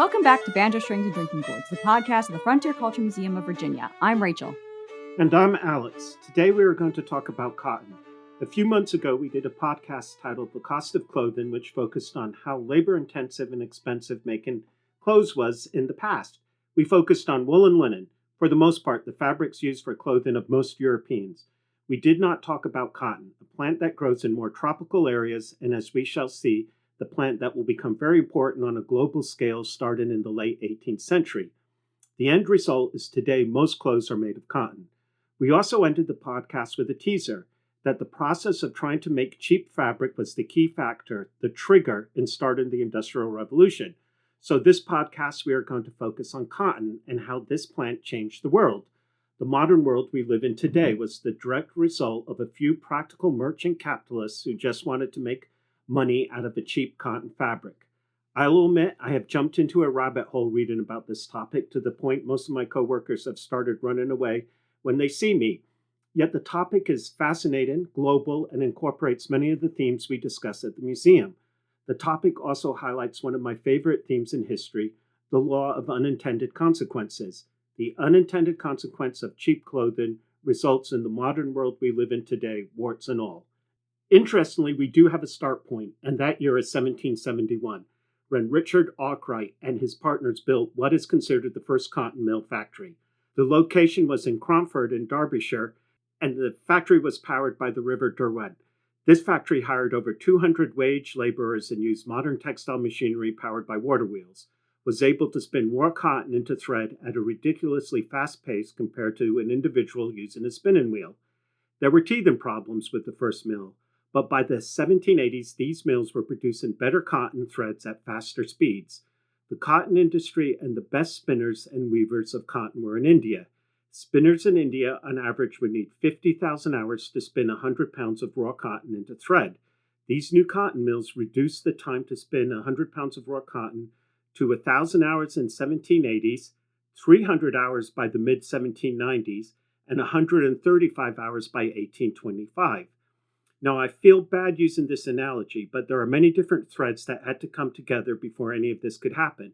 Welcome back to Banjo Strings and Drinking Gourds, the podcast of the Frontier Culture Museum of Virginia. I'm Rachel. And I'm Alex. Today we are going to talk about cotton. A few months ago, we did a podcast titled The Cost of Clothing, which focused on how labor-intensive and expensive making clothes was in the past. We focused on wool and linen, for the most part, the fabrics used for clothing of most Europeans. We did not talk about cotton, a plant that grows in more tropical areas, and as we shall see, the plant that will become very important on a global scale starting in the late 18th century. The end result is today most clothes are made of cotton. We also ended the podcast with a teaser that the process of trying to make cheap fabric was the key factor, the trigger in starting the Industrial Revolution. So this podcast, we are going to focus on cotton and how this plant changed the world. The modern world we live in today was the direct result of a few practical merchant capitalists who just wanted to make money out of a cheap cotton fabric. I'll admit I have jumped into a rabbit hole reading about this topic to the point most of my coworkers have started running away when they see me. Yet the topic is fascinating, global, and incorporates many of the themes we discuss at the museum. The topic also highlights one of my favorite themes in history, the law of unintended consequences. The unintended consequence of cheap clothing results in the modern world we live in today, warts and all. Interestingly, we do have a start point, and that year is 1771, when Richard Arkwright and his partners built what is considered the first cotton mill factory. The location was in Cromford in Derbyshire, and the factory was powered by the River Derwent. This factory hired over 200 wage laborers and used modern textile machinery powered by water wheels, was able to spin more cotton into thread at a ridiculously fast pace compared to an individual using a spinning wheel. There were teething problems with the first mill, but by the 1780s, these mills were producing better cotton threads at faster speeds. The cotton industry and the best spinners and weavers of cotton were in India. Spinners in India, on average, would need 50,000 hours to spin 100 pounds of raw cotton into thread. These new cotton mills reduced the time to spin 100 pounds of raw cotton to 1,000 hours in 1780s, 300 hours by the mid-1790s, and 135 hours by 1825. Now, I feel bad using this analogy, but there are many different threads that had to come together before any of this could happen.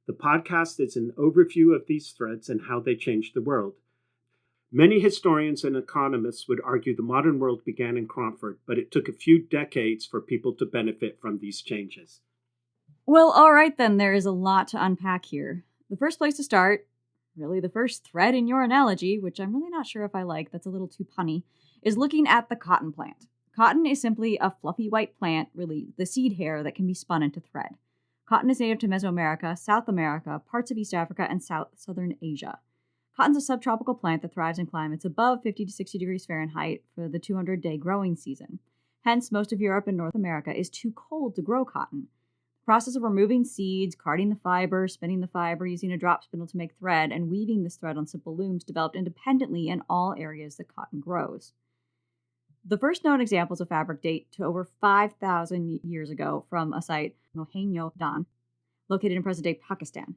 The podcast is an overview of these threads and how they changed the world. Many historians and economists would argue the modern world began in Cromford, but it took a few decades for people to benefit from these changes. Well, all right then, there is a lot to unpack here. The first place to start, really the first thread in your analogy, which I'm really not sure if I like, that's a little too punny, is looking at the cotton plant. Cotton is simply a fluffy white plant, really the seed hair that can be spun into thread. Cotton is native to Mesoamerica, South America, parts of East Africa, and southern Asia. Cotton's a subtropical plant that thrives in climates above 50 to 60 degrees Fahrenheit for the 200-day growing season. Hence, most of Europe and North America is too cold to grow cotton. The process of removing seeds, carding the fiber, spinning the fiber, using a drop spindle to make thread, and weaving this thread on simple looms developed independently in all areas that cotton grows. The first known examples of fabric date to over 5,000 years ago from a site, Mohenjo-Daro, located in present-day Pakistan.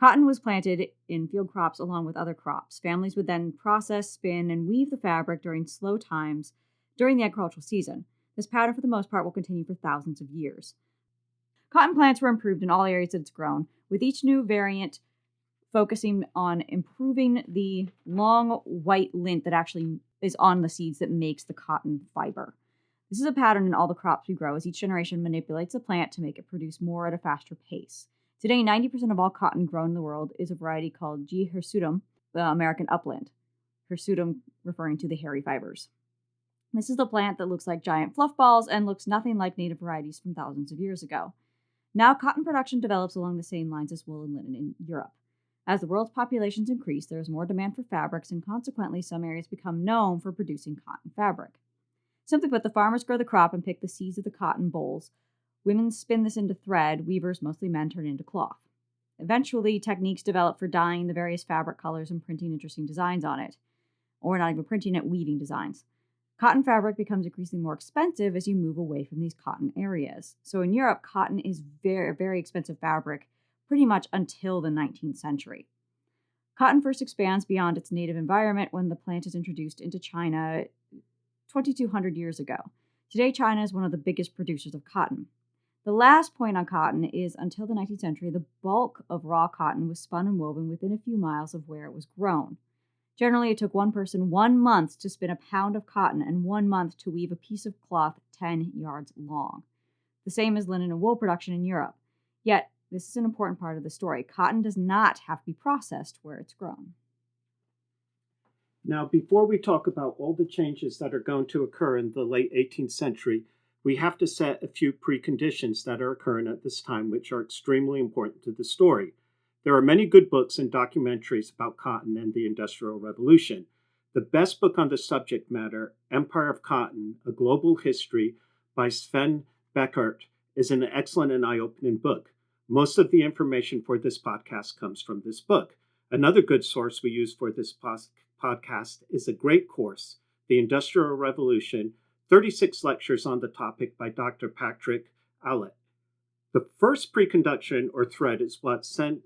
Cotton was planted in field crops along with other crops. Families would then process, spin, and weave the fabric during slow times during the agricultural season. This pattern, for the most part, will continue for thousands of years. Cotton plants were improved in all areas that it's grown, with each new variant focusing on improving the long white lint that actually is on the seeds that makes the cotton fiber. This is a pattern in all the crops we grow, as each generation manipulates the plant to make it produce more at a faster pace. Today, 90% of all cotton grown in the world is a variety called G. hirsutum, the American upland. Hirsutum referring to the hairy fibers. This is the plant that looks like giant fluff balls and looks nothing like native varieties from thousands of years ago. Now, cotton production develops along the same lines as wool and linen in Europe. As the world's populations increase, there is more demand for fabrics, and consequently, some areas become known for producing cotton fabric. Simply put, the farmers grow the crop and pick the seeds of the cotton bolls. Women spin this into thread, weavers, mostly men, turn it into cloth. Eventually, techniques develop for dyeing the various fabric colors and printing interesting designs on it. Or not even printing it, weaving designs. Cotton fabric becomes increasingly more expensive as you move away from these cotton areas. So in Europe, cotton is very, very expensive fabric, pretty much until the 19th century. Cotton first expands beyond its native environment when the plant is introduced into China 2,200 years ago. Today, China is one of the biggest producers of cotton. The last point on cotton is until the 19th century, the bulk of raw cotton was spun and woven within a few miles of where it was grown. Generally, it took one person 1 month to spin a pound of cotton and 1 month to weave a piece of cloth 10 yards long. The same as linen and wool production in Europe. Yet, this is an important part of the story. Cotton does not have to be processed where it's grown. Now, before we talk about all the changes that are going to occur in the late 18th century, we have to set a few preconditions that are occurring at this time, which are extremely important to the story. There are many good books and documentaries about cotton and the Industrial Revolution. The best book on the subject matter, Empire of Cotton, A Global History by Sven Beckert, is an excellent and eye-opening book. Most of the information for this podcast comes from this book. Another good source we use for this podcast is a great course, The Industrial Revolution, 36 lectures on the topic by Dr. Patrick Allett. The first precondition or thread is what Sven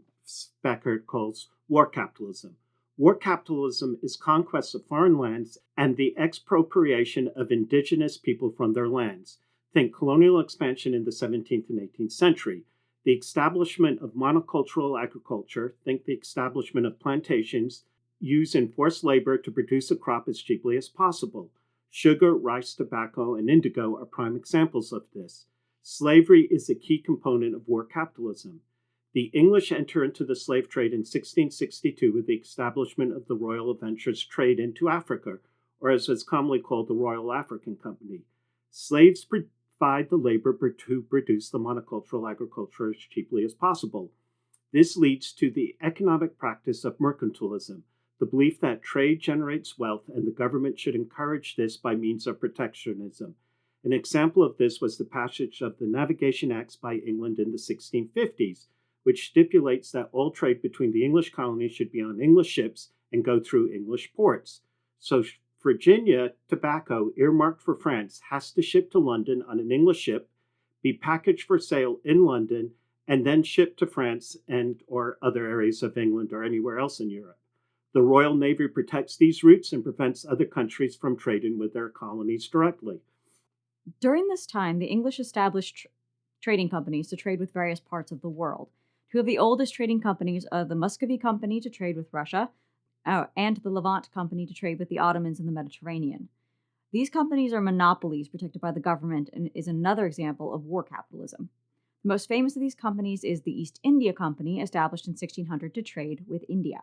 Beckert calls war capitalism. War capitalism is conquest of foreign lands and the expropriation of indigenous people from their lands. Think colonial expansion in the 17th and 18th century. The establishment of monocultural agriculture, think the establishment of plantations, used in forced labor to produce a crop as cheaply as possible. Sugar, rice, tobacco, and indigo are prime examples of this. Slavery is a key component of war capitalism. The English enter into the slave trade in 1662 with the establishment of the Royal Adventurers Trade into Africa, or as it's commonly called, the Royal African Company. Slaves provide the labor to produce the monocultural agriculture as cheaply as possible. This leads to the economic practice of mercantilism, the belief that trade generates wealth and the government should encourage this by means of protectionism. An example of this was the passage of the Navigation Acts by England in the 1650s, which stipulates that all trade between the English colonies should be on English ships and go through English ports. So Virginia tobacco earmarked for France has to ship to London on an English ship, be packaged for sale in London, and then shipped to France and or other areas of England or anywhere else in Europe. The Royal Navy protects these routes and prevents other countries from trading with their colonies directly. During this time, the English established trading companies to trade with various parts of the world. Two of the oldest trading companies are the Muscovy Company to trade with Russia, and the Levant Company to trade with the Ottomans in the Mediterranean. These companies are monopolies protected by the government and is another example of war capitalism. The most famous of these companies is the East India Company, established in 1600 to trade with India.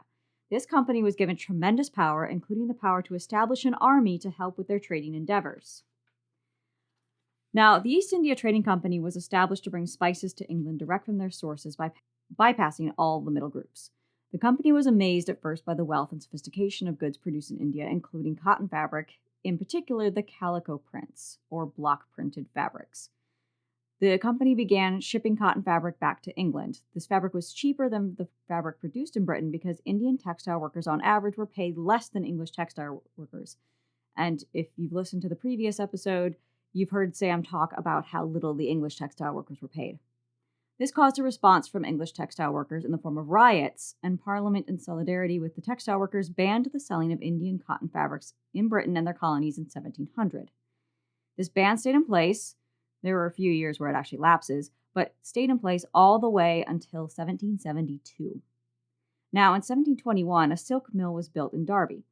This company was given tremendous power, including the power to establish an army to help with their trading endeavors. Now, the East India Trading Company was established to bring spices to England direct from their sources by bypassing all the middle groups. The company was amazed at first by the wealth and sophistication of goods produced in India, including cotton fabric, in particular the calico prints, or block-printed fabrics. The company began shipping cotton fabric back to England. This fabric was cheaper than the fabric produced in Britain because Indian textile workers on average were paid less than English textile workers. And if you've listened to the previous episode, you've heard Sam talk about how little the English textile workers were paid. This caused a response from English textile workers in the form of riots, and Parliament, in solidarity with the textile workers, banned the selling of Indian cotton fabrics in Britain and their colonies in 1700. This ban stayed in place. There were a few years where it actually lapses, but stayed in place all the way until 1772. Now, in 1721, a silk mill was built in Derby.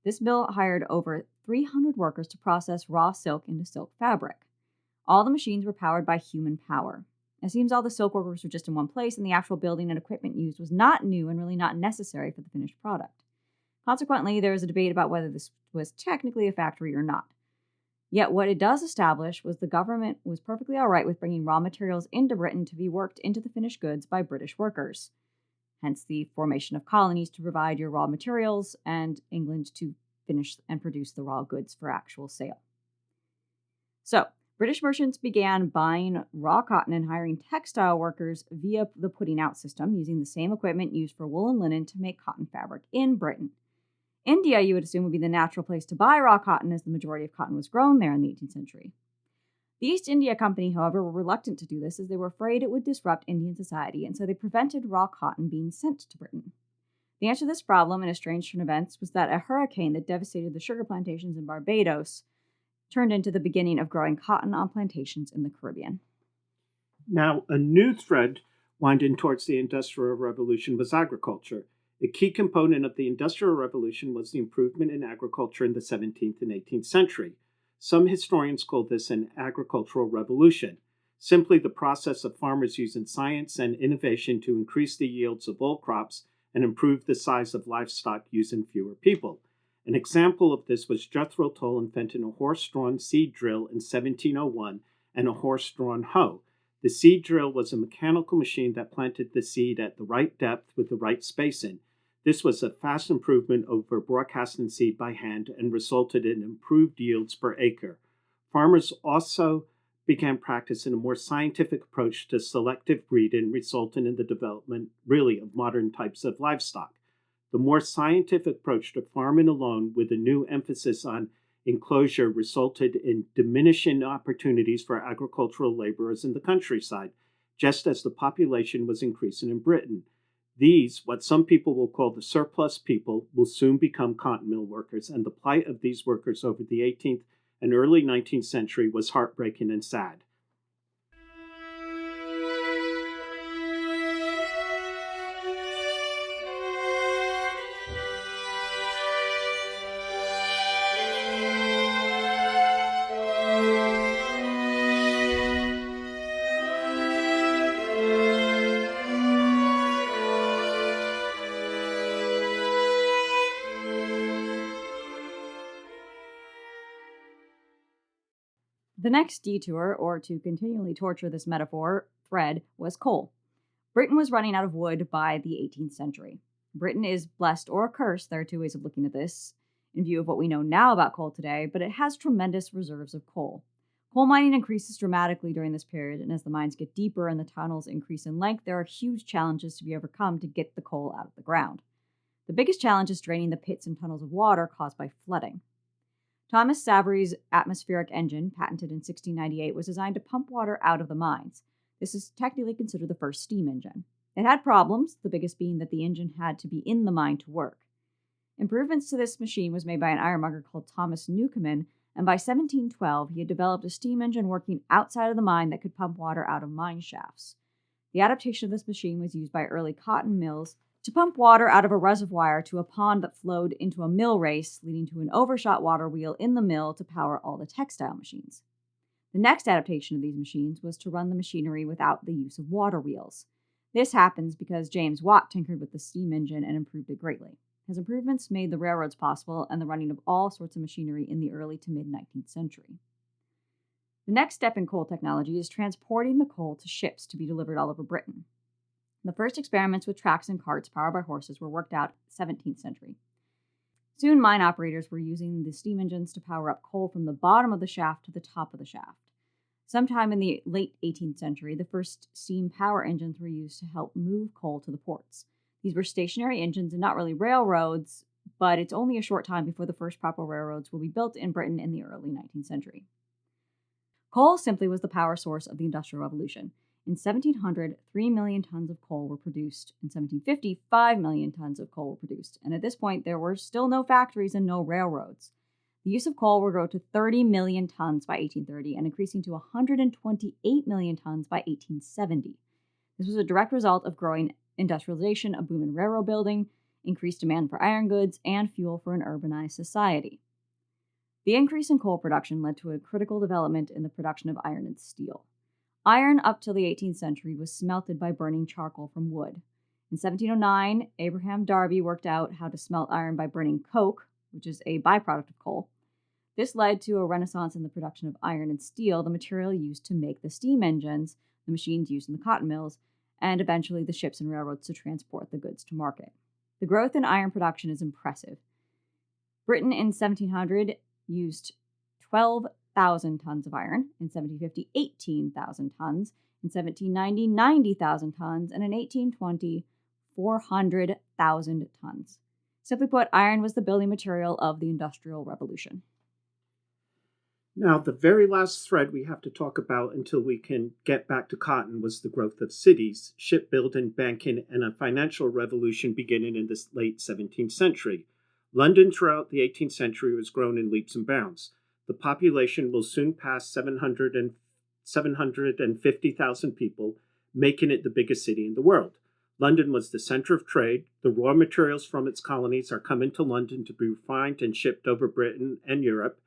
This mill hired over 300 workers to process raw silk into silk fabric. All the machines were powered by human power. It seems all the silk workers were just in one place, and the actual building and equipment used was not new and really not necessary for the finished product. Consequently, there was a debate about whether this was technically a factory or not. Yet what it does establish was the government was perfectly all right with bringing raw materials into Britain to be worked into the finished goods by British workers. Hence the formation of colonies to provide your raw materials and England to finish and produce the raw goods for actual sale. So, British merchants began buying raw cotton and hiring textile workers via the putting out system, using the same equipment used for wool and linen to make cotton fabric in Britain. India, you would assume, would be the natural place to buy raw cotton, as the majority of cotton was grown there in the 18th century. The East India Company, however, were reluctant to do this as they were afraid it would disrupt Indian society, and so they prevented raw cotton being sent to Britain. The answer to this problem, in a strange turn of events, was that a hurricane that devastated the sugar plantations in Barbados turned into the beginning of growing cotton on plantations in the Caribbean. Now, a new thread winding towards the Industrial Revolution was agriculture. A key component of the Industrial Revolution was the improvement in agriculture in the 17th and 18th century. Some historians call this an agricultural revolution, simply the process of farmers using science and innovation to increase the yields of all crops and improve the size of livestock using fewer people. An example of this was Jethro Tull inventing a horse-drawn seed drill in 1701 and a horse-drawn hoe. The seed drill was a mechanical machine that planted the seed at the right depth with the right spacing. This was a vast improvement over broadcasting seed by hand and resulted in improved yields per acre. Farmers also began practicing a more scientific approach to selective breeding, resulting in the development, really, of modern types of livestock. The more scientific approach to farming alone, with a new emphasis on enclosure, resulted in diminishing opportunities for agricultural laborers in the countryside, just as the population was increasing in Britain. These, what some people will call the surplus people, will soon become cotton mill workers, and the plight of these workers over the 18th and early 19th century was heartbreaking and sad. The next detour, or to continually torture this metaphor, thread, was coal. Britain was running out of wood by the 18th century. Britain is blessed or cursed, there are two ways of looking at this, in view of what we know now about coal today, but it has tremendous reserves of coal. Coal mining increases dramatically during this period, and as the mines get deeper and the tunnels increase in length, there are huge challenges to be overcome to get the coal out of the ground. The biggest challenge is draining the pits and tunnels of water caused by flooding. Thomas Savery's atmospheric engine, patented in 1698, was designed to pump water out of the mines. This is technically considered the first steam engine. It had problems, the biggest being that the engine had to be in the mine to work. Improvements to this machine was made by an ironmonger called Thomas Newcomen, and by 1712 he had developed a steam engine working outside of the mine that could pump water out of mine shafts. The adaptation of this machine was used by early cotton mills to pump water out of a reservoir to a pond that flowed into a mill race, leading to an overshot water wheel in the mill to power all the textile machines. The next adaptation of these machines was to run the machinery without the use of water wheels. This happens because James Watt tinkered with the steam engine and improved it greatly. His improvements made the railroads possible and the running of all sorts of machinery in the early to mid-19th century. The next step in coal technology is transporting the coal to ships to be delivered all over Britain. The first experiments with tracks and carts powered by horses were worked out in the 17th century. Soon, mine operators were using the steam engines to power up coal from the bottom of the shaft to the top of the shaft. Sometime in the late 18th century, the first steam power engines were used to help move coal to the ports. These were stationary engines and not really railroads, but it's only a short time before the first proper railroads will be built in Britain in the early 19th century. Coal simply was the power source of the Industrial Revolution. In 1700, 3 million tons of coal were produced. In 1750, 5 million tons of coal were produced. And at this point, there were still no factories and no railroads. The use of coal would grow to 30 million tons by 1830 and increasing to 128 million tons by 1870. This was a direct result of growing industrialization, a boom in railroad building, increased demand for iron goods, and fuel for an urbanized society. The increase in coal production led to a critical development in the production of iron and steel. Iron up till the 18th century was smelted by burning charcoal from wood. In 1709, Abraham Darby worked out how to smelt iron by burning coke, which is a byproduct of coal. This led to a renaissance in the production of iron and steel, the material used to make the steam engines, the machines used in the cotton mills, and eventually the ships and railroads to transport the goods to market. The growth in iron production is impressive. Britain in 1700 used 12,000 tons of iron, in 1750, 18,000 tons, in 1790, 90,000 tons, and in 1820, 400,000 tons. Simply put, iron was the building material of the Industrial Revolution. Now, the very last thread we have to talk about until we can get back to cotton was the growth of cities, shipbuilding, banking, and a financial revolution beginning in the late 17th century. London throughout the 18th century was grown in leaps and bounds. The population will soon pass 750,000 people, making it the biggest city in the world. London was the center of trade. The raw materials from its colonies are coming to London to be refined and shipped over Britain and Europe.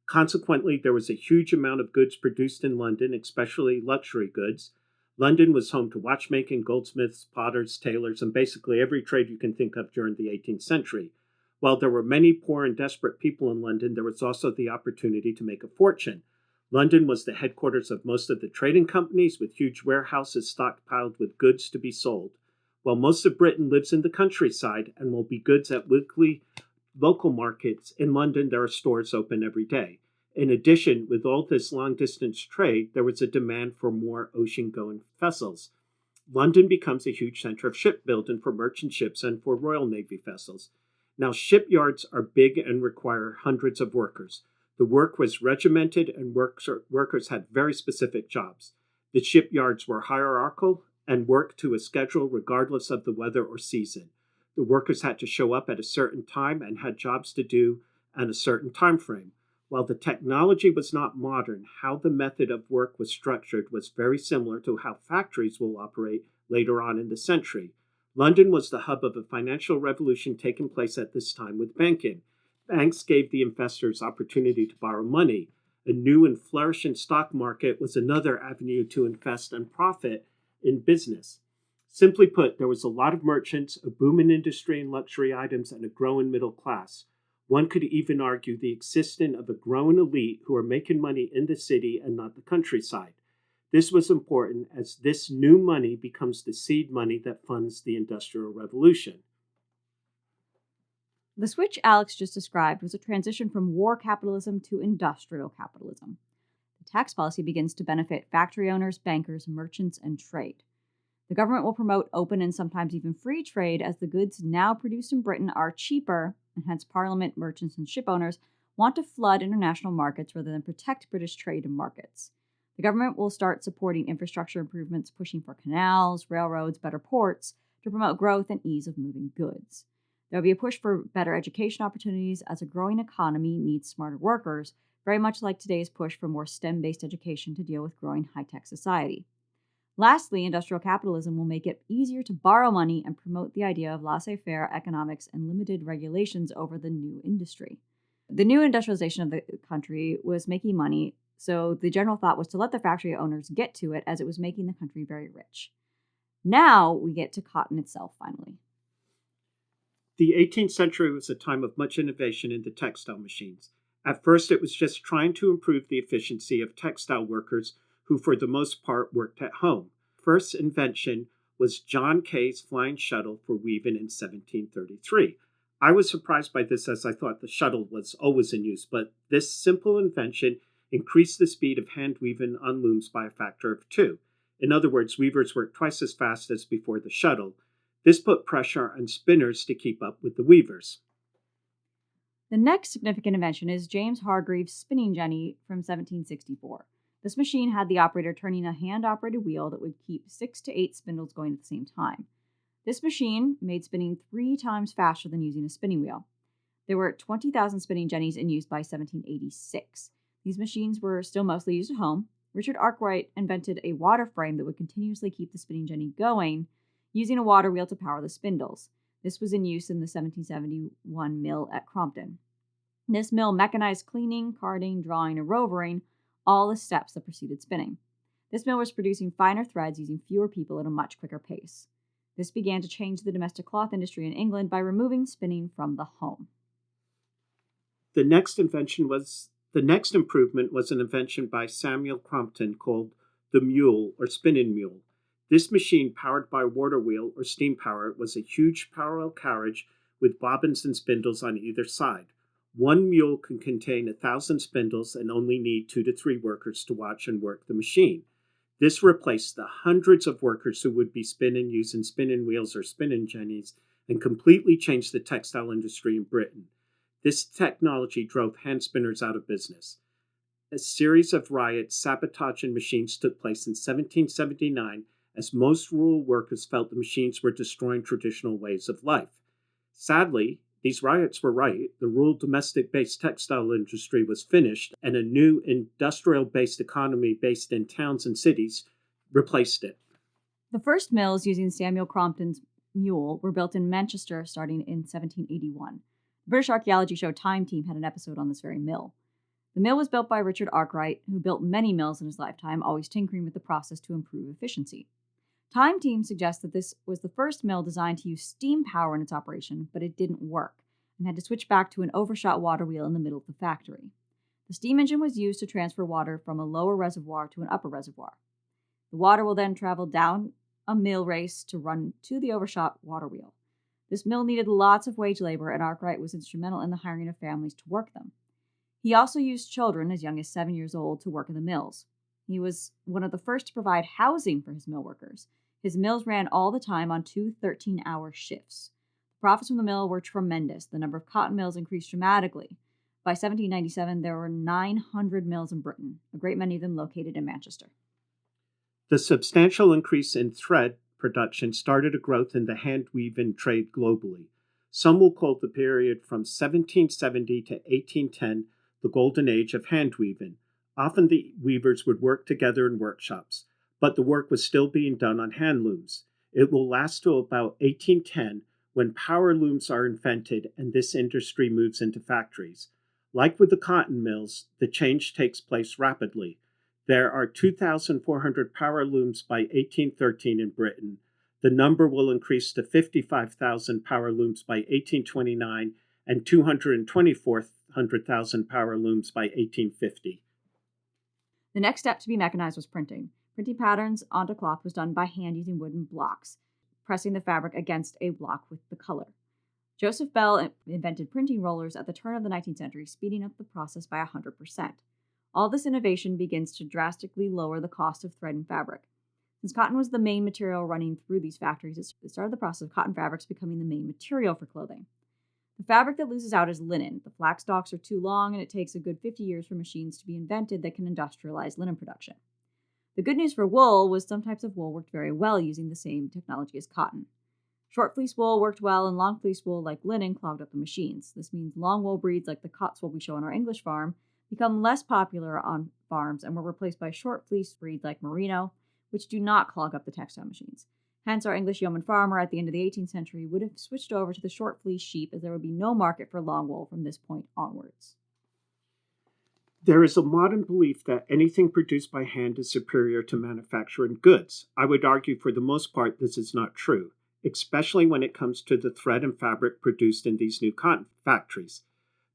Consequently, there was a huge amount of goods produced in London, especially luxury goods. London was home to watchmaking, goldsmiths, potters, tailors, and basically every trade you can think of during the 18th century. While there were many poor and desperate people in London, there was also the opportunity to make a fortune. London was the headquarters of most of the trading companies, with huge warehouses stockpiled with goods to be sold. While most of Britain lives in the countryside and will be goods at weekly local markets, in London there are stores open every day. In addition, with all this long-distance trade, there was a demand for more ocean-going vessels. London becomes a huge center of shipbuilding for merchant ships and for Royal Navy vessels. Now, shipyards are big and require hundreds of workers. The work was regimented and workers had very specific jobs. The shipyards were hierarchical and worked to a schedule regardless of the weather or season. The workers had to show up at a certain time and had jobs to do at a certain time frame. While the technology was not modern, how the method of work was structured was very similar to how factories will operate later on in the century. London was the hub of a financial revolution taking place at this time with banking. Banks gave the investors opportunity to borrow money. A new and flourishing stock market was another avenue to invest and profit in business. Simply put, there was a lot of merchants, a booming industry in luxury items, and a growing middle class. One could even argue the existence of a growing elite who are making money in the city and not the countryside. This was important as this new money becomes the seed money that funds the Industrial Revolution. The switch Alex just described was a transition from war capitalism to industrial capitalism. The tax policy begins to benefit factory owners, bankers, merchants, and trade. The government will promote open and sometimes even free trade as the goods now produced in Britain are cheaper, and hence Parliament, merchants, and ship owners want to flood international markets rather than protect British trade and markets. The government will start supporting infrastructure improvements, pushing for canals, railroads, better ports to promote growth and ease of moving goods. There will be a push for better education opportunities as a growing economy needs smarter workers, very much like today's push for more STEM-based education to deal with growing high-tech society. Lastly, industrial capitalism will make it easier to borrow money and promote the idea of laissez-faire economics and limited regulations over the new industry. The new industrialization of the country was making money, so the general thought was to let the factory owners get to it as it was making the country very rich. Now we get to cotton itself, finally. The 18th century was a time of much innovation in the textile machines. At first, it was just trying to improve the efficiency of textile workers who for the most part worked at home. First invention was John Kay's flying shuttle for weaving in 1733. I was surprised by this as I thought the shuttle was always in use, but this simple invention increased the speed of hand weaving on looms by a factor of 2. In other words, weavers worked twice as fast as before the shuttle. This put pressure on spinners to keep up with the weavers. The next significant invention is James Hargreaves' spinning jenny from 1764. This machine had the operator turning a hand-operated wheel that would keep 6 to 8 spindles going at the same time. This machine made spinning 3 times faster than using a spinning wheel. There were 20,000 spinning jennies in use by 1786. These machines were still mostly used at home. Richard Arkwright invented a water frame that would continuously keep the spinning jenny going, using a water wheel to power the spindles. This was in use in the 1771 mill at Crompton. This mill mechanized cleaning, carding, drawing, and rovering, all the steps that preceded spinning. This mill was producing finer threads using fewer people at a much quicker pace. This began to change the domestic cloth industry in England by removing spinning from the home. The next improvement was an invention by Samuel Crompton called the mule or spinning mule. This machine, powered by water wheel or steam power, was a huge parallel carriage with bobbins and spindles on either side. One mule can contain 1,000 spindles and only need 2 to 3 workers to watch and work the machine. This replaced the hundreds of workers who would be spinning using spinning wheels or spinning jennies and completely changed the textile industry in Britain. This technology drove hand spinners out of business. A series of riots sabotaging machines took place in 1779 as most rural workers felt the machines were destroying traditional ways of life. Sadly, These riots were right. The rural domestic-based textile industry was finished, and a new industrial-based economy based in towns and cities replaced it. The first mills using Samuel Crompton's mule were built in Manchester starting in 1781. The British archaeology show Time Team had an episode on this very mill. The mill was built by Richard Arkwright, who built many mills in his lifetime, always tinkering with the process to improve efficiency. Time Team suggests that this was the first mill designed to use steam power in its operation, but it didn't work, and had to switch back to an overshot water wheel in the middle of the factory. The steam engine was used to transfer water from a lower reservoir to an upper reservoir. The water will then travel down a mill race to run to the overshot water wheel. This mill needed lots of wage labor, and Arkwright was instrumental in the hiring of families to work them. He also used children as young as 7 years old to work in the mills. He was one of the first to provide housing for his mill workers. His mills ran all the time on 2 13-hour shifts. The profits from the mill were tremendous. The number of cotton mills increased dramatically. By 1797, there were 900 mills in Britain, a great many of them located in Manchester. The substantial increase in thread production started a growth in the hand-weaving trade globally. Some will call the period from 1770 to 1810 the golden age of hand-weaving. Often the weavers would work together in workshops, but the work was still being done on hand looms. It will last till about 1810, when power looms are invented and this industry moves into factories. Like with the cotton mills, the change takes place rapidly. There are 2,400 power looms by 1813 in Britain. The number will increase to 55,000 power looms by 1829 and 224,000 power looms by 1850. The next step to be mechanized was printing. Printing patterns onto cloth was done by hand using wooden blocks, pressing the fabric against a block with the color. Joseph Bell invented printing rollers at the turn of the 19th century, speeding up the process by 100%. All this innovation begins to drastically lower the cost of thread and fabric. Since cotton was the main material running through these factories, it started the process of cotton fabrics becoming the main material for clothing. The fabric that loses out is linen. The flax stalks are too long, and it takes a good 50 years for machines to be invented that can industrialize linen production. The good news for wool was some types of wool worked very well using the same technology as cotton. Short fleece wool worked well, and long fleece wool, like linen, clogged up the machines. This means long wool breeds like the Cotswold we show on our English farm become less popular on farms and were replaced by short fleece breeds like merino, which do not clog up the textile machines. Hence, our English yeoman farmer at the end of the 18th century would have switched over to the short fleece sheep, as there would be no market for long wool from this point onwards. There is a modern belief that anything produced by hand is superior to manufacturing goods. I would argue for the most part this is not true, especially when it comes to the thread and fabric produced in these new cotton factories.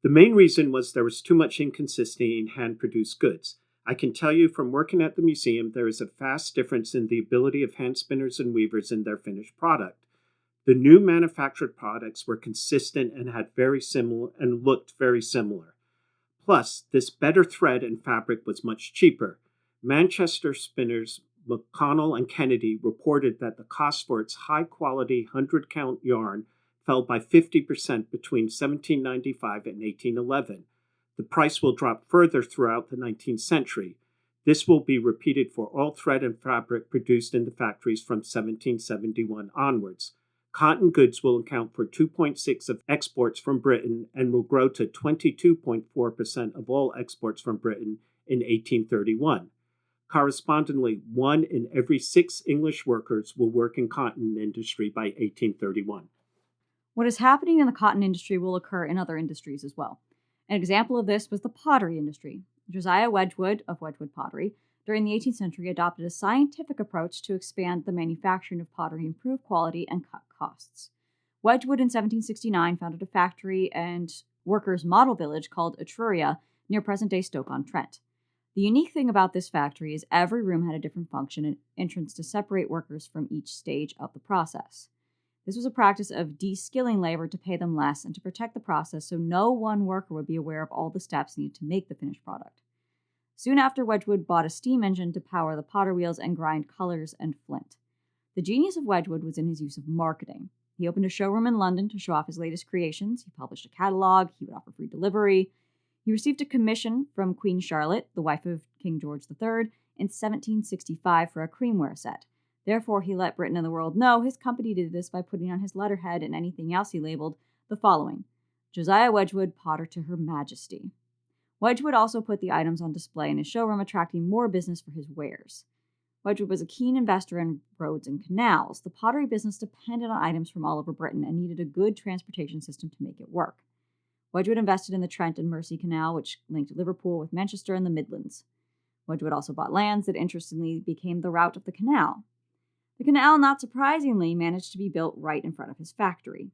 The main reason was there was too much inconsistency in hand-produced goods. I can tell you from working at the museum, there is a vast difference in the ability of hand spinners and weavers in their finished product. The new manufactured products were consistent and had very similar and looked very similar. Plus, this better thread and fabric was much cheaper. Manchester spinners McConnell and Kennedy reported that the cost for its high-quality 100-count yarn fell by 50% between 1795 and 1811. The price will drop further throughout the 19th century. This will be repeated for all thread and fabric produced in the factories from 1771 onwards. Cotton goods will account for 2.6% of exports from Britain and will grow to 22.4% of all exports from Britain in 1831. Correspondingly, 1 in every 6 English workers will work in cotton industry by 1831. What is happening in the cotton industry will occur in other industries as well. An example of this was the pottery industry. Josiah Wedgwood of Wedgwood Pottery, during the 18th century, adopted a scientific approach to expand the manufacturing of pottery, improve quality, and cut costs. Wedgwood in 1769 founded a factory and workers' model village called Etruria near present-day Stoke-on-Trent. The unique thing about this factory is every room had a different function and entrance to separate workers from each stage of the process. This was a practice of de-skilling labor to pay them less and to protect the process so no one worker would be aware of all the steps needed to make the finished product. Soon after, Wedgwood bought a steam engine to power the potter wheels and grind colors and flint. The genius of Wedgwood was in his use of marketing. He opened a showroom in London to show off his latest creations. He published a catalog. He would offer free delivery. He received a commission from Queen Charlotte, the wife of King George III, in 1765 for a creamware set. Therefore, he let Britain and the world know his company did this by putting on his letterhead and anything else he labeled the following: Josiah Wedgwood, potter to Her Majesty. Wedgwood also put the items on display in his showroom, attracting more business for his wares. Wedgwood was a keen investor in roads and canals. The pottery business depended on items from all over Britain and needed a good transportation system to make it work. Wedgwood invested in the Trent and Mersey Canal, which linked Liverpool with Manchester and the Midlands. Wedgwood also bought lands that interestingly became the route of the canal. The canal, not surprisingly, managed to be built right in front of his factory.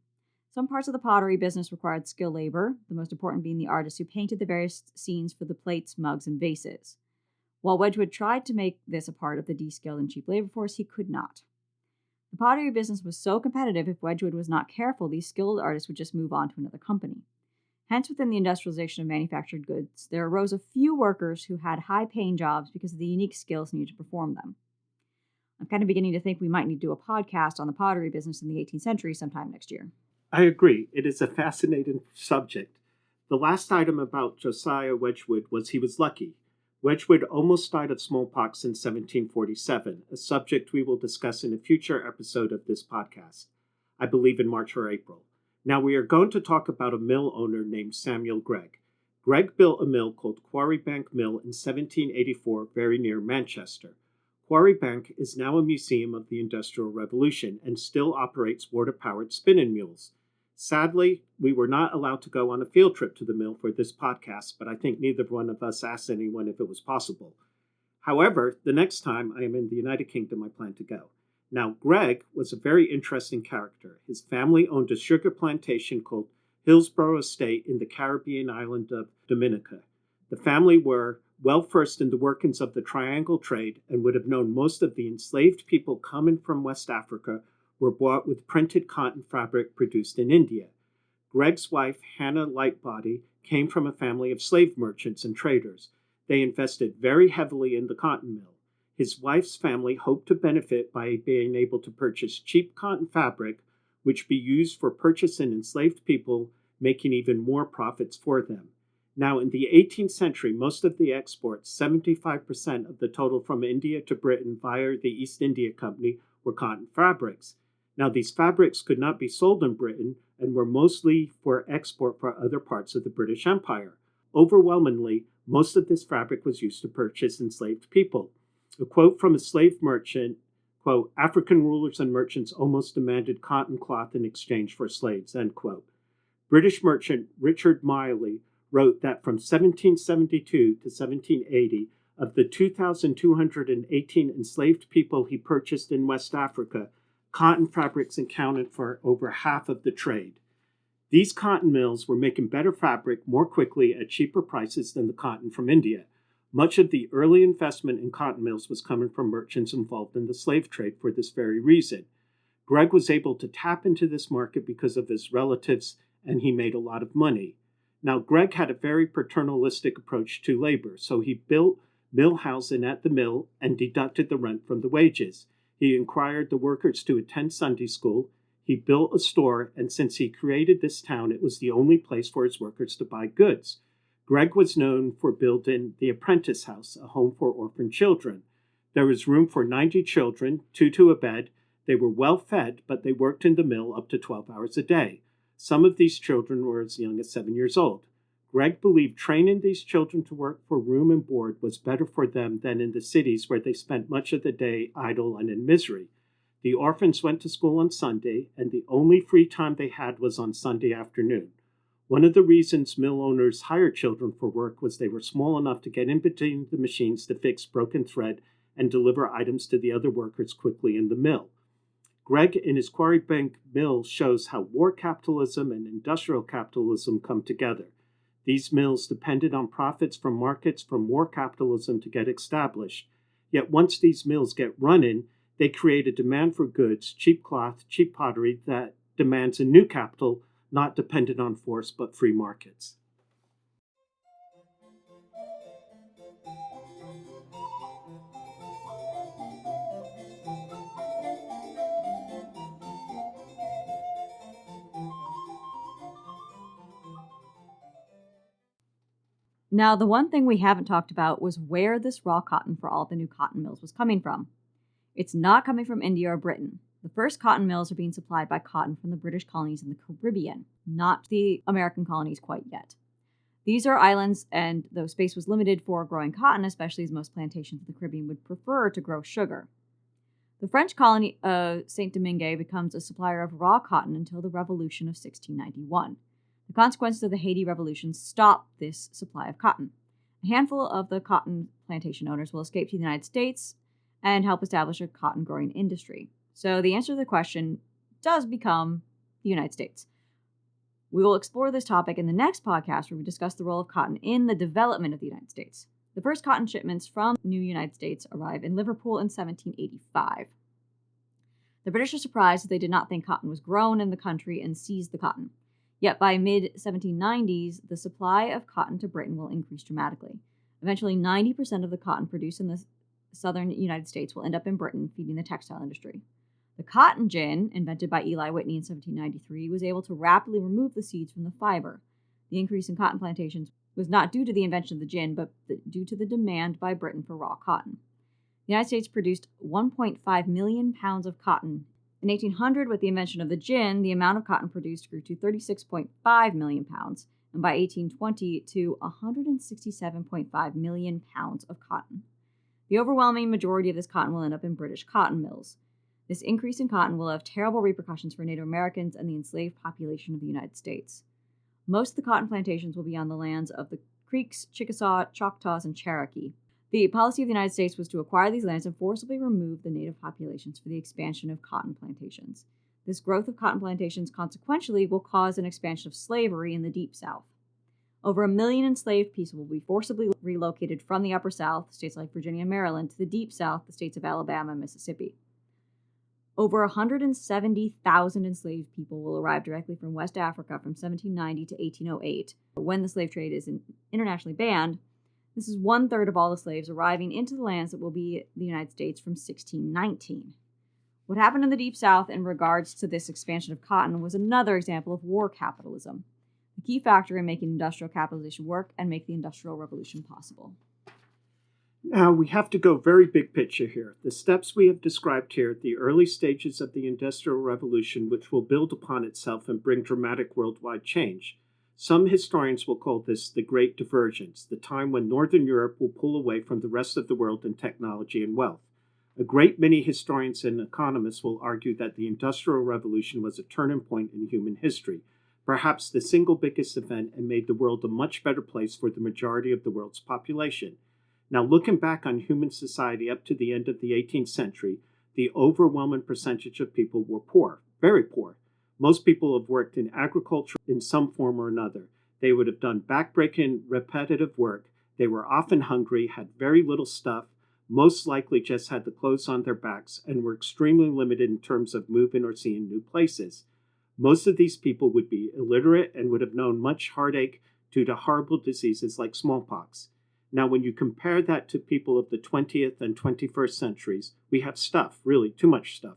Some parts of the pottery business required skilled labor, the most important being the artists who painted the various scenes for the plates, mugs, and vases. While Wedgwood tried to make this a part of the de-skilled and cheap labor force, he could not. The pottery business was so competitive, if Wedgwood was not careful, these skilled artists would just move on to another company. Hence, within the industrialization of manufactured goods, there arose a few workers who had high-paying jobs because of the unique skills needed to perform them. I'm kind of beginning to think we might need to do a podcast on the pottery business in the 18th century sometime next year. I agree. It is a fascinating subject. The last item about Josiah Wedgwood was he was lucky. Wedgwood almost died of smallpox in 1747, a subject we will discuss in a future episode of this podcast, I believe in March or April. Now we are going to talk about a mill owner named Samuel Gregg. Gregg built a mill called Quarry Bank Mill in 1784, very near Manchester. Quarry Bank is now a museum of the Industrial Revolution and still operates water-powered spinning mules. Sadly, we were not allowed to go on a field trip to the mill for this podcast, but I think neither one of us asked anyone if it was possible. However, the next time I am in the United Kingdom, I plan to go. Now, Gregg was a very interesting character. His family owned a sugar plantation called Hillsborough Estate in the Caribbean island of Dominica. The family were well versed in the workings of the triangle trade and would have known most of the enslaved people coming from West Africa were bought with printed cotton fabric produced in India. Gregg's wife, Hannah Lightbody, came from a family of slave merchants and traders. They invested very heavily in the cotton mill. His wife's family hoped to benefit by being able to purchase cheap cotton fabric, which be used for purchasing enslaved people, making even more profits for them. Now, in the 18th century, most of the exports, 75% of the total from India to Britain via the East India Company, were cotton fabrics. Now, these fabrics could not be sold in Britain and were mostly for export for other parts of the British Empire. Overwhelmingly, most of this fabric was used to purchase enslaved people. A quote from a slave merchant, quote, "African rulers and merchants almost demanded cotton cloth in exchange for slaves," end quote. British merchant Richard Miley wrote that from 1772 to 1780, of the 2,218 enslaved people he purchased in West Africa, cotton fabrics accounted for over half of the trade. These cotton mills were making better fabric more quickly at cheaper prices than the cotton from India. Much of the early investment in cotton mills was coming from merchants involved in the slave trade for this very reason. Gregg was able to tap into this market because of his relatives, and he made a lot of money. Now, Gregg had a very paternalistic approach to labor, so he built mill housing at the mill and deducted the rent from the wages. He encouraged the workers to attend Sunday school. He built a store, and since he created this town, it was the only place for his workers to buy goods. Gregg was known for building the Apprentice House, a home for orphan children. There was room for 90 children, 2 to a bed. They were well fed, but they worked in the mill up to 12 hours a day. Some of these children were as young as 7 years old. Gregg believed training these children to work for room and board was better for them than in the cities where they spent much of the day idle and in misery. The orphans went to school on Sunday, and the only free time they had was on Sunday afternoon. One of the reasons mill owners hired children for work was they were small enough to get in between the machines to fix broken thread and deliver items to the other workers quickly in the mill. Gregg in his Quarry Bank Mill shows how war capitalism and industrial capitalism come together. These mills depended on profits from markets from war capitalism to get established. Yet once these mills get running, they create a demand for goods, cheap cloth, cheap pottery that demands a new capital, not dependent on force but free markets. Now, the one thing we haven't talked about was where this raw cotton for all the new cotton mills was coming from. It's not coming from India or Britain. The first cotton mills are being supplied by cotton from the British colonies in the Caribbean, not the American colonies quite yet. These are islands, and though space was limited for growing cotton, especially as most plantations in the Caribbean would prefer to grow sugar. The French colony of Saint-Domingue becomes a supplier of raw cotton until the Revolution of 1691. The consequences of the Haiti Revolution stop this supply of cotton. A handful of the cotton plantation owners will escape to the United States and help establish a cotton growing industry. So the answer to the question does become the United States. We will explore this topic in the next podcast where we discuss the role of cotton in the development of the United States. The first cotton shipments from the New United States arrive in Liverpool in 1785. The British are surprised as they did not think cotton was grown in the country and seized the cotton. Yet by mid-1790s, the supply of cotton to Britain will increase dramatically. Eventually, 90% of the cotton produced in the southern United States will end up in Britain, feeding the textile industry. The cotton gin, invented by Eli Whitney in 1793, was able to rapidly remove the seeds from the fiber. The increase in cotton plantations was not due to the invention of the gin, but due to the demand by Britain for raw cotton. The United States produced 1.5 million pounds of cotton. In 1800, with the invention of the gin, the amount of cotton produced grew to 36.5 million pounds, and by 1820 to 167.5 million pounds of cotton. The overwhelming majority of this cotton will end up in British cotton mills. This increase in cotton will have terrible repercussions for Native Americans and the enslaved population of the United States. Most of the cotton plantations will be on the lands of the Creeks, Chickasaw, Choctaws, and Cherokee. The policy of the United States was to acquire these lands and forcibly remove the native populations for the expansion of cotton plantations. This growth of cotton plantations consequentially will cause an expansion of slavery in the Deep South. Over 1 million enslaved people will be forcibly relocated from the Upper South, states like Virginia and Maryland, to the Deep South, the states of Alabama and Mississippi. Over 170,000 enslaved people will arrive directly from West Africa from 1790 to 1808, when the slave trade is internationally banned. This is 1/3 of all the slaves arriving into the lands that will be the United States from 1619. What happened in the Deep South in regards to this expansion of cotton was another example of war capitalism, the key factor in making industrial capitalization work and make the Industrial Revolution possible. Now, we have to go very big picture here. The steps we have described here, the early stages of the Industrial Revolution, which will build upon itself and bring dramatic worldwide change. Some historians will call this the Great Divergence, the time when Northern Europe will pull away from the rest of the world in technology and wealth. A great many historians and economists will argue that the Industrial Revolution was a turning point in human history, perhaps the single biggest event, and made the world a much better place for the majority of the world's population. Now, looking back on human society up to the end of the 18th century, the overwhelming percentage of people were poor, very poor. Most people have worked in agriculture in some form or another. They would have done backbreaking, repetitive work. They were often hungry, had very little stuff, most likely just had the clothes on their backs, and were extremely limited in terms of moving or seeing new places. Most of these people would be illiterate and would have known much heartache due to horrible diseases like smallpox. Now, when you compare that to people of the 20th and 21st centuries, we have stuff, really too much stuff.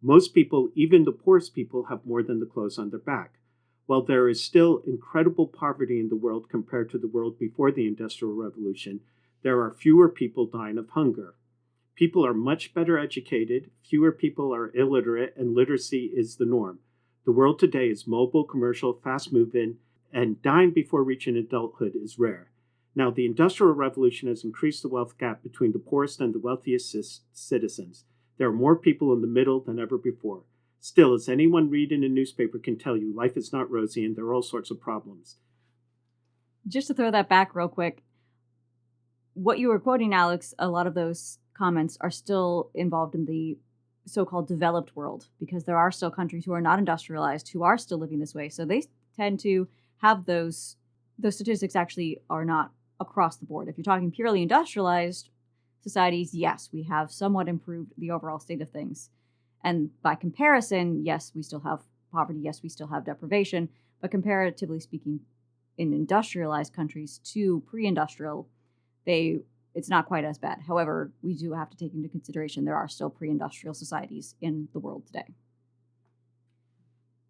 Most people, even the poorest people, have more than the clothes on their back. While there is still incredible poverty in the world compared to the world before the Industrial Revolution, there are fewer people dying of hunger. People are much better educated, fewer people are illiterate, and literacy is the norm. The world today is mobile, commercial, fast-moving, and dying before reaching adulthood is rare. Now, the Industrial Revolution has increased the wealth gap between the poorest and the wealthiest citizens. There are more people in the middle than ever before. Still, as anyone reading a newspaper can tell you, life is not rosy and there are all sorts of problems. Just to throw that back real quick, what you were quoting, Alex, a lot of those comments are still involved in the so-called developed world, because there are still countries who are not industrialized, who are still living this way. So they tend to have those statistics actually are not across the board. If you're talking purely industrialized societies, yes, we have somewhat improved the overall state of things. And by comparison, yes, we still have poverty, yes, we still have deprivation, but comparatively speaking, in industrialized countries to pre-industrial, it's not quite as bad. However, we do have to take into consideration there are still pre-industrial societies in the world today.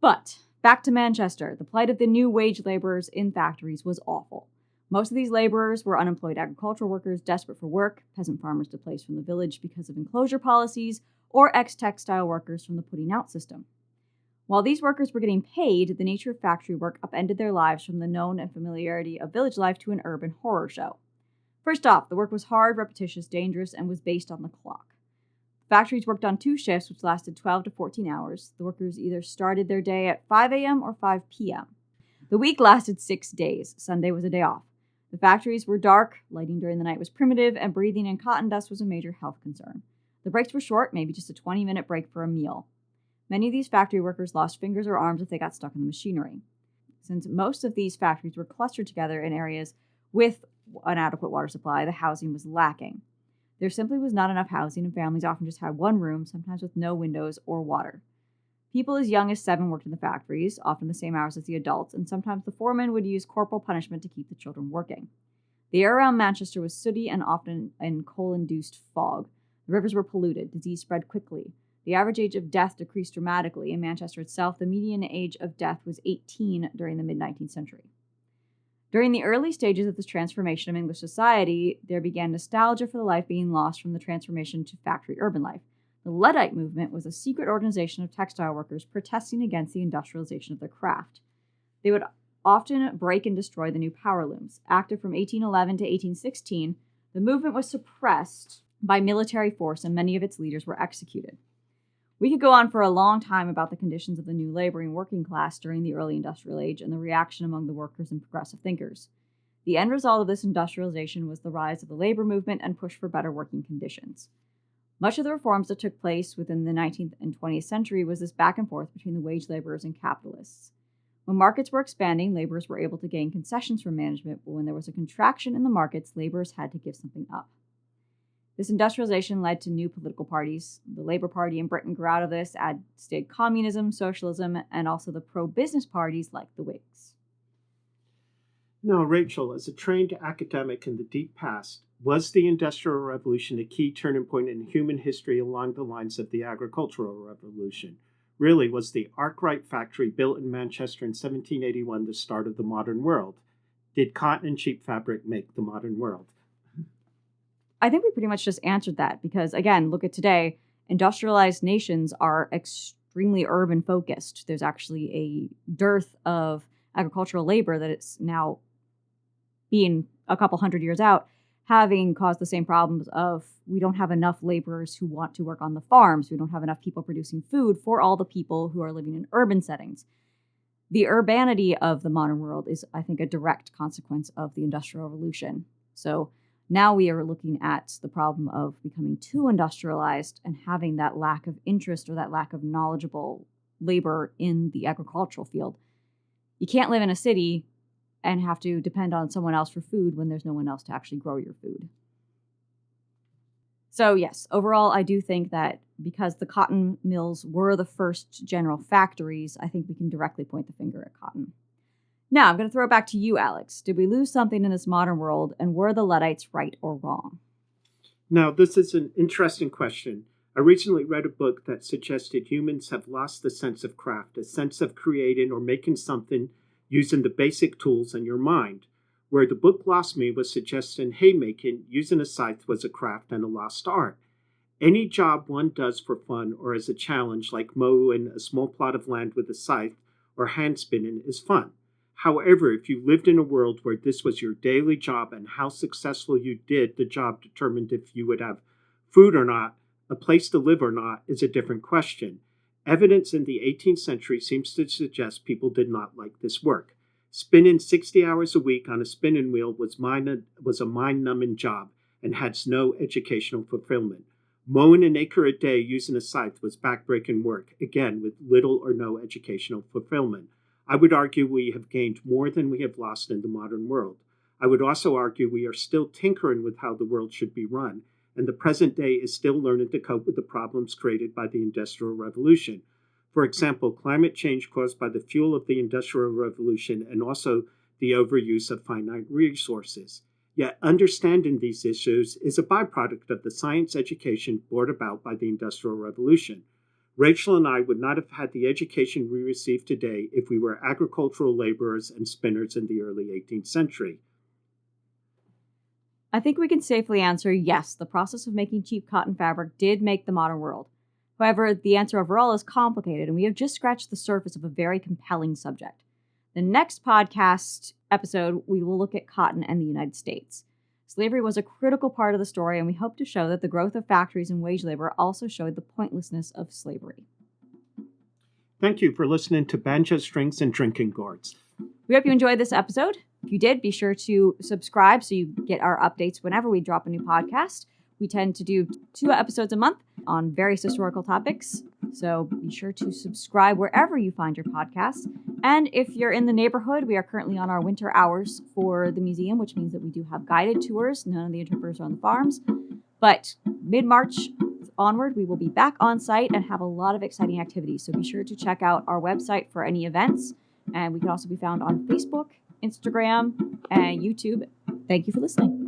But back to Manchester, the plight of the new wage laborers in factories was awful. Most of these laborers were unemployed agricultural workers desperate for work, peasant farmers displaced from the village because of enclosure policies, or ex-textile workers from the putting out system. While these workers were getting paid, the nature of factory work upended their lives from the known and familiarity of village life to an urban horror show. First off, the work was hard, repetitious, dangerous, and was based on the clock. Factories worked on 2 shifts, which lasted 12 to 14 hours. The workers either started their day at 5 a.m. or 5 p.m. The week lasted 6 days. Sunday was a day off. The factories were dark, lighting during the night was primitive, and breathing in cotton dust was a major health concern. The breaks were short, maybe just a 20-minute break for a meal. Many of these factory workers lost fingers or arms if they got stuck in the machinery. Since most of these factories were clustered together in areas with an adequate water supply, the housing was lacking. There simply was not enough housing, and families often just had one room, sometimes with no windows or water. People as young as 7 worked in the factories, often the same hours as the adults, and sometimes the foreman would use corporal punishment to keep the children working. The air around Manchester was sooty and often in coal-induced fog. The rivers were polluted. Disease spread quickly. The average age of death decreased dramatically. In Manchester itself, the median age of death was 18 during the mid-19th century. During the early stages of this transformation of English society, there began nostalgia for the life being lost from the transformation to factory urban life. The Luddite movement was a secret organization of textile workers protesting against the industrialization of their craft. They would often break and destroy the new power looms. Active from 1811 to 1816, the movement was suppressed by military force and many of its leaders were executed. We could go on for a long time about the conditions of the new laboring working class during the early industrial age and the reaction among the workers and progressive thinkers. The end result of this industrialization was the rise of the labor movement and push for better working conditions. Much of the reforms that took place within the 19th and 20th century was this back and forth between the wage laborers and capitalists. When markets were expanding, laborers were able to gain concessions from management, but when there was a contraction in the markets, laborers had to give something up. This industrialization led to new political parties. The Labour Party in Britain grew out of this, as did communism, socialism, and also the pro-business parties like the Whigs. Now, Rachel, as a trained academic in the deep past, was the Industrial Revolution a key turning point in human history along the lines of the Agricultural Revolution? Really, was the Arkwright factory built in Manchester in 1781 the start of the modern world? Did cotton and cheap fabric make the modern world? I think we pretty much just answered that because, again, look at today. Industrialized nations are extremely urban focused. There's actually a dearth of agricultural labor that it's now being a couple hundred years out, having caused the same problems of we don't have enough laborers who want to work on the farms. We don't have enough people producing food for all the people who are living in urban settings. The urbanity of the modern world is, I think, a direct consequence of the Industrial Revolution. So now we are looking at the problem of becoming too industrialized and having that lack of interest or that lack of knowledgeable labor in the agricultural field. You can't live in a city and have to depend on someone else for food when there's no one else to actually grow your food. So yes, overall, I do think that because the cotton mills were the first general factories, I think we can directly point the finger at cotton. Now, I'm going to throw it back to you, Alex. Did we lose something in this modern world, and were the Luddites right or wrong? Now, this is an interesting question. I recently read a book that suggested humans have lost the sense of craft, a sense of creating or making something using the basic tools in your mind. Where the book lost me was suggesting haymaking using a scythe was a craft and a lost art. Any job one does for fun or as a challenge, like mowing a small plot of land with a scythe or hand spinning, is fun. However, if you lived in a world where this was your daily job and how successful you did the job determined if you would have food or not, a place to live or not, is a different question. Evidence in the 18th century seems to suggest people did not like this work. Spinning 60 hours a week on a spinning wheel was a mind-numbing job and had no educational fulfillment. Mowing an acre a day using a scythe was backbreaking work, again with little or no educational fulfillment. I would argue we have gained more than we have lost in the modern world. I would also argue we are still tinkering with how the world should be run, and the present day is still learning to cope with the problems created by the Industrial Revolution. For example, climate change caused by the fuel of the Industrial Revolution and also the overuse of finite resources. Yet understanding these issues is a byproduct of the science education brought about by the Industrial Revolution. Rachel and I would not have had the education we receive today if we were agricultural laborers and spinners in the early 18th century. I think we can safely answer yes, the process of making cheap cotton fabric did make the modern world. However, the answer overall is complicated, and we have just scratched the surface of a very compelling subject. The next podcast episode, we will look at cotton and the United States. Slavery was a critical part of the story, and we hope to show that the growth of factories and wage labor also showed the pointlessness of slavery. Thank you for listening to Banjo Strings and Drinking Gourds. We hope you enjoyed this episode. If you did, be sure to subscribe so you get our updates whenever we drop a new podcast. We tend to do 2 episodes a month on various historical topics, so be sure to subscribe wherever you find your podcasts. And if you're in the neighborhood, we are currently on our winter hours for the museum, which means that we do have guided tours. None of the interpreters are on the farms. But mid-March onward, we will be back on site and have a lot of exciting activities. So be sure to check out our website for any events. And we can also be found on Facebook, Instagram, and YouTube. Thank you for listening.